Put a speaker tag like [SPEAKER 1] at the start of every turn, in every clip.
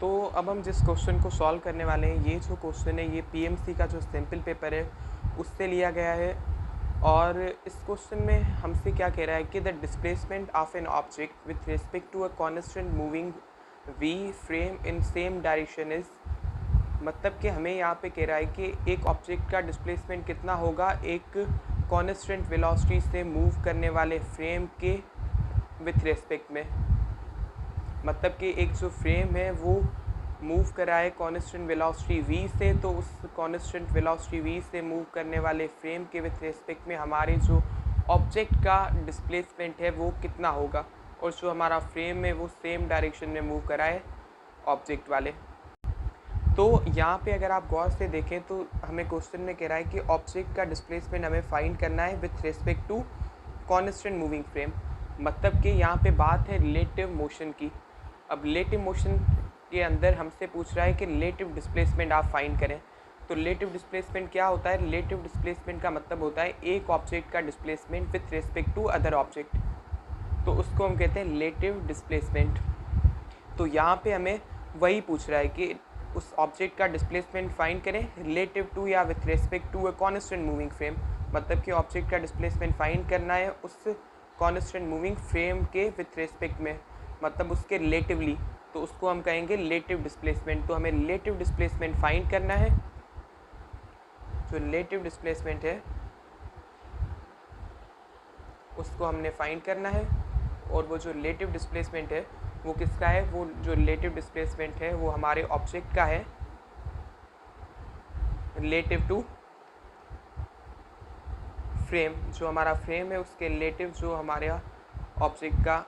[SPEAKER 1] तो अब हम जिस क्वेश्चन को सॉल्व करने वाले हैं, ये जो क्वेश्चन है ये पीएमसी का जो सिंपल पेपर है उससे लिया गया है। और इस क्वेश्चन में हमसे क्या कह रहा है कि the displacement of an object with respect to a constant moving v frame in same direction is. मतलब कि हमें यहाँ पे कह रहा है कि एक ऑब्जेक्ट का डिस्प्लेसमेंट कितना होगा एक कॉन्स्टेंट वेलोसिटी से मूव करने वाले फ्रेम के विथ रिस्पेक्ट में। मतलब कि एक जो फ्रेम है वो मूव कर रहा है कॉन्स्टेंट वेलोसिटी v से, तो उस कॉन्स्टेंट वेलोसिटी v से मूव करने वाले फ्रेम के विथ रिस्पेक्ट में हमारे जो ऑब्जेक्ट का डिस्प्लेसमेंट है वो कितना होगा, और जो हमारा फ्रेम है वो सेम डायरेक्शन में मूव कर रहा है ऑब्जेक्ट वाले। तो यहाँ पे अगर आप गौर से देखें तो हमें क्वेश्चन में कह रहा है कि ऑब्जेक्ट का डिस्प्लेसमेंट हमें फाइंड करना है with respect to constant moving frame. मतलब कि यहाँ पे बात है रिलेटिव मोशन की। अब रिलेटिव मोशन के अंदर हमसे पूछ रहा है कि रिलेटिव डिस्प्लेसमेंट आप फाइंड करें। तो रिलेटिव डिस्प्लेसमेंट क्या होता है? रिलेटिव डिस्प्लेसमेंट का मतलब होता है एक ऑब्जेक्ट का displacement with respect to other object, तो उसको हम कहते हैं रिलेटिव डिस्प्लेसमेंट। तो यहाँ पे हमें वही पूछ रहा है कि उस ऑब्जेक्ट का डिस्प्लेसमेंट फाइंड करें रिलेटिव टू या with respect to a constant moving frame. मतलब कि ऑब्जेक्ट का डिस्प्लेसमेंट फाइंड करना है उस कॉन्स्टेंट मूविंग फ्रेम के विथ रिस्पेक्ट में, मतलब उसके रिलेटिवली, तो उसको हम कहेंगे रिलेटिव डिस्प्लेसमेंट। तो हमें रिलेटिव डिस्प्लेसमेंट फाइंड करना है। जो रिलेटिव डिस्प्लेसमेंट है उसको हमने फाइंड करना है, और वो जो रिलेटिव डिस्प्लेसमेंट है वो किसका है? वो जो रिलेटिव डिस्प्लेसमेंट है वो हमारे ऑब्जेक्ट का है रिलेटिव टू फ्रेम। जो हमारा फ्रेम है उसके रिलेटिव जो हमारे ऑब्जेक्ट का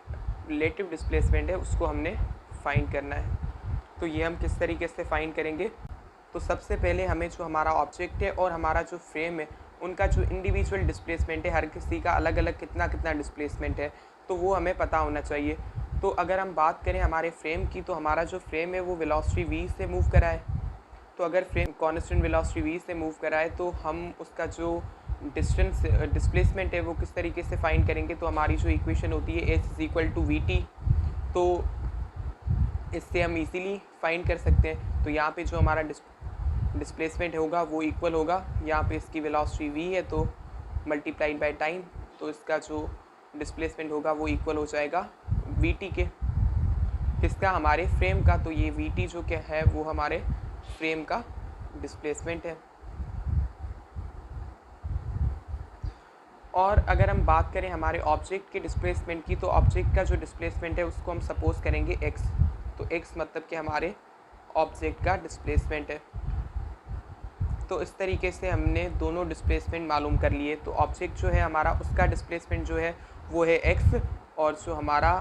[SPEAKER 1] रिलेटिव डिस्प्लेसमेंट है उसको हमने फाइंड करना है। तो ये हम किस तरीके से फाइंड करेंगे? तो सबसे पहले हमें जो हमारा ऑब्जेक्ट है और हमारा जो फ्रेम है उनका जो इंडिविजुअल डिस्प्लेसमेंट है, हर किसी का अलग अलग कितना कितना डिस्प्लेसमेंट है, तो वो हमें पता होना चाहिए। तो अगर हम बात करें हमारे फ्रेम की, तो हमारा जो फ्रेम है वो वेलोसिटी v से मूव कर रहा है। तो अगर फ्रेम कांस्टेंट वेलोसिटी v से मूव कर रहा है तो हम उसका जो डिस्टेंस डिस्प्लेसमेंट है वो किस तरीके से फाइंड करेंगे? तो हमारी जो इक्वेशन होती है s is equal to vt, तो इससे हम इजीली फाइंड कर सकते हैं। तो यहाँ पे जो हमारा डिस्प्लेसमेंट होगा वो इक्वल होगा, यहाँ पे इसकी वेलोसिटी v है तो मल्टीप्लाइड बाय टाइम, तो इसका जो डिस्प्लेसमेंट होगा वो इक्वल हो जाएगा vt के। किसका? हमारे फ्रेम का। तो ये vt जो क्या है वो हमारे फ्रेम का डिस्प्लेसमेंट है। और अगर हम बात करें हमारे ऑब्जेक्ट के डिस्प्लेसमेंट की, तो ऑब्जेक्ट का जो डिस्प्लेसमेंट है उसको हम सपोज करेंगे x। तो x मतलब कि हमारे ऑब्जेक्ट का डिस्प्लेसमेंट है। तो इस तरीके से हमने दोनों डिस्प्लेसमेंट मालूम कर लिए। तो ऑब्जेक्ट जो है हमारा उसका डिस्प्लेसमेंट जो है वो है x, और जो हमारा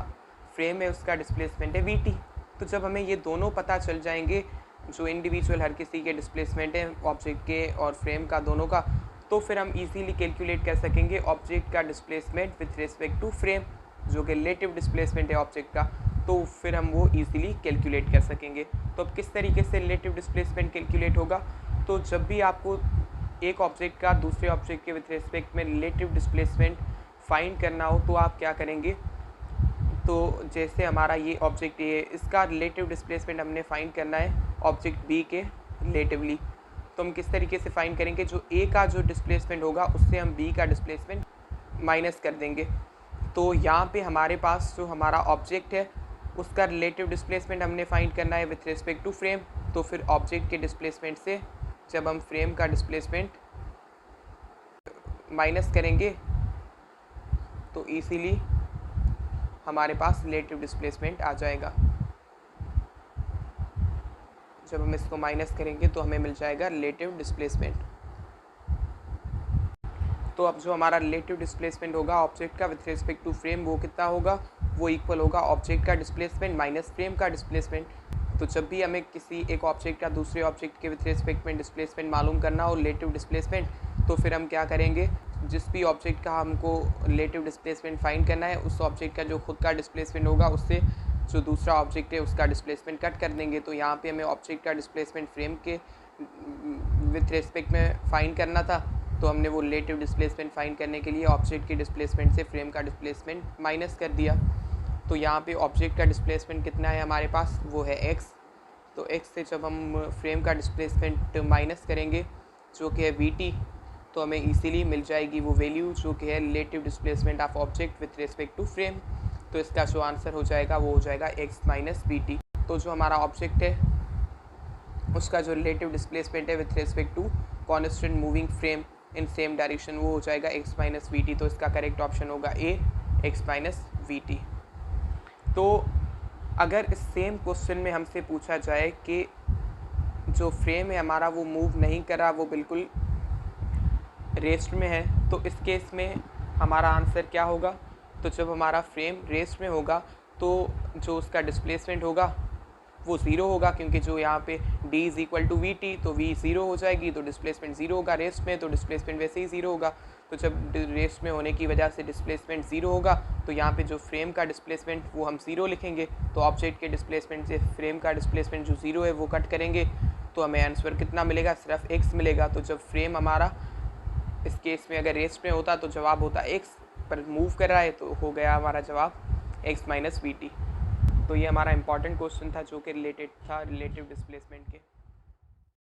[SPEAKER 1] फ्रेम है उसका डिस्प्लेसमेंट है vt। तो जब हमें ये दोनों पता चल जाएंगे, जो इंडिविजुअल हर किसी के डिस्प्लेसमेंट है ऑब्जेक्ट के और फ्रेम का दोनों का, तो फिर हम इजीली कैलकुलेट कर सकेंगे ऑब्जेक्ट का displacement with respect to frame, जो कि रिलेटिव डिस्प्लेसमेंट है ऑब्जेक्ट का। तो फिर हम वो इजीली कैलकुलेट कर सकेंगे। तो अब किस तरीके से रिलेटिव डिस्प्लेसमेंट कैलकुलेट होगा? तो जब भी आपको एक ऑब्जेक्ट का दूसरे ऑब्जेक्ट के विथ रिस्पेक्ट में रिलेटिव डिस्प्लेसमेंट फाइंड करना हो तो आप क्या करेंगे? तो जैसे हमारा ये ऑब्जेक्ट ए है, इसका रिलेटिव डिस्प्लेसमेंट हमने फाइंड करना है ऑब्जेक्ट बी के रिलेटिवली। तो हम किस तरीके से फाइंड करेंगे? जो ए का जो डिस्प्लेसमेंट होगा उससे हम बी का डिस्प्लेसमेंट माइनस कर देंगे। तो यहाँ पे हमारे पास जो हमारा ऑब्जेक्ट है उसका रिलेटिव डिस्प्लेसमेंट हमने फाइंड करना है विथ रिस्पेक्ट टू फ्रेम। तो फिर ऑब्जेक्ट के डिस्प्लेसमेंट से जब हम फ्रेम का डिस्प्लेसमेंट माइनस करेंगे तो इजीली हमारे पास रिलेटिव डिस्प्लेसमेंट आ जाएगा। जब हम इसको माइनस करेंगे तो हमें मिल जाएगा रिलेटिव डिस्प्लेसमेंट। तो अब जो हमारा रिलेटिव डिस्प्लेसमेंट होगा ऑब्जेक्ट का विथ रिस्पेक्ट टू फ्रेम वो कितना होगा? वो इक्वल होगा ऑब्जेक्ट का डिस्प्लेसमेंट माइनस फ्रेम का डिस्प्लेसमेंट। तो जब भी हमें किसी एक ऑब्जेक्ट का दूसरे ऑब्जेक्ट के विथ रिस्पेक्ट में डिस्प्लेसमेंट मालूम करना हो रिलेटिव डिस्प्लेसमेंट, तो फिर हम क्या करेंगे? जिस भी ऑब्जेक्ट का हमको रिलेटिव डिस्प्लेसमेंट फाइंड करना है उस ऑब्जेक्ट का जो खुद का डिस्प्लेसमेंट होगा उससे जो दूसरा ऑब्जेक्ट है उसका डिस्प्लेसमेंट कट कर देंगे। तो यहाँ पे हमें ऑब्जेक्ट का डिस्प्लेसमेंट फ्रेम के विथ रिस्पेक्ट में फाइंड करना था, तो हमने वो रिलेटिव डिस्प्लेसमेंट फाइंड करने के लिए ऑब्जेक्ट के डिस्प्लेसमेंट से फ्रेम का डिस्प्लेसमेंट माइनस कर दिया। तो यहाँ पे ऑब्जेक्ट का डिस्प्लेसमेंट कितना है हमारे पास? वो है x। तो x से जब हम फ्रेम का डिस्प्लेसमेंट माइनस करेंगे जो कि है vt, तो हमें इजीली मिल जाएगी वो वैल्यू जो कि है relative displacement of object with respect to frame. तो इसका जो आंसर हो जाएगा वो हो जाएगा x माइनस वी टी। तो जो हमारा ऑब्जेक्ट है उसका जो रिलेटिव डिस्प्लेसमेंट है with respect to constant moving frame in same direction वो हो जाएगा x माइनस वी टी। तो इसका करेक्ट ऑप्शन होगा ए, x माइनस वी टी। तो अगर इस सेम क्वेश्चन में हमसे पूछा जाए कि जो फ्रेम है हमारा वो मूव नहीं कर रहा, वो बिल्कुल रेस्ट में है, तो इस केस में हमारा आंसर क्या होगा? तो जब हमारा फ्रेम रेस्ट में होगा तो जो उसका डिस्प्लेसमेंट होगा वो ज़ीरो होगा, क्योंकि जो यहाँ पे d is equal to v t, तो v ज़ीरो हो जाएगी तो डिस्प्लेसमेंट ज़ीरो होगा। रेस्ट में तो डिस्प्लेसमेंट वैसे ही ज़ीरो होगा। तो जब रेस्ट में होने की वजह से डिस्प्लेसमेंट ज़ीरो होगा तो यहाँ पे जो फ्रेम का डिस्प्लेसमेंट वो हम ज़ीरो लिखेंगे। तो ऑब्जेक्ट के डिस्प्लेसमेंट से फ्रेम का डिस्प्लेसमेंट जो ज़ीरो है वो कट करेंगे तो हमें आंसर कितना मिलेगा? सिर्फ x मिलेगा। तो जब फ्रेम हमारा इस केस में अगर रेस्ट में होता तो जवाब होता x, पर मूव कर रहा है तो हो गया हमारा जवाब x माइनस वी टी। तो ये हमारा इंपॉर्टेंट क्वेश्चन था जो कि रिलेटेड था रिलेटिव डिस्प्लेसमेंट के।